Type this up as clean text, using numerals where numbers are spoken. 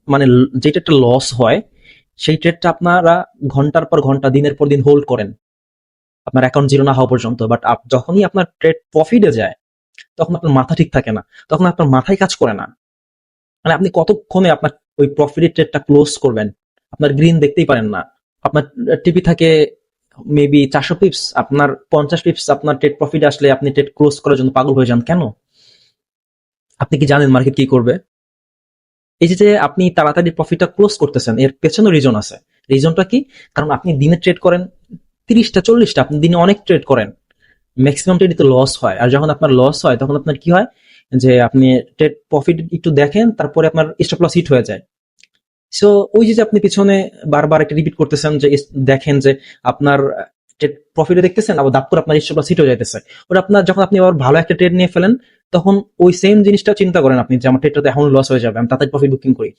মানে যে ট্রেডটা লস হয় সেই ট্রেডটা আপনারা ঘন্টার পর ঘন্টা দিনের পর দিন হোল্ড করেন আপনার অ্যাকাউন্ট জিরো না হওয়া পর্যন্ত। বাট যখনই আপনার ট্রেড প্রফিটে যায় তখন আপনার মাথা ঠিক থাকে না, তখন আপনার মাথায় কাজ করে না। মানে আপনি কতক্ষণে আপনার ওই প্রফিটের ট্রেডটা ক্লোজ করবেন, আপনার গ্রিন দেখতেই পারেন না। আপনার টিপি থাকে মেবি 400 পিপস, আপনার 50 পিপস আপনার ট্রেড প্রফিট আসলে আপনি ট্রেড ক্লোজ করার জন্য পাগল হয়ে যান কেন? আপনি কি জানেন মার্কেট কি করবে? এই যে আপনি তাড়াতাড়ি প্রফিটটা ক্লোজ করতেছেন এর পেছনে রিজন আছে। রিজনটা কি? কারণ আপনি দিনে ট্রেড করেন 30টা 40টা, আপনি দিনে অনেক ট্রেড করেন, ম্যাক্সিমাম ট্রেডই তো লস হয়। আর যখন আপনার লস হয় তখন আপনার কি হয় যে আপনি ট্রেড প্রফিট একটু দেখেন, তারপরে আপনার স্টপ লস হিট হয়ে যায়। সো ওই যে আপনি পিছনে বারবার একটা রিপিট করতেছেন যে দেখেন যে আপনার ট্রেড প্রফিটে দেখতেছেন আবার দাপ করে আপনার স্টপ লস হিট হয়ে যাইতেছে। ওটা আপনার যখন আপনি আবার ভালো একটা ট্রেড নিয়ে ফেলেন তখন ওই সেম জিনিসটা চিন্তা করেন আপনি যে আমার ট্রেডটা এখন লস হয়ে যাবে, আমি তাড়াতাড়ি প্রফিট বুকিং করি।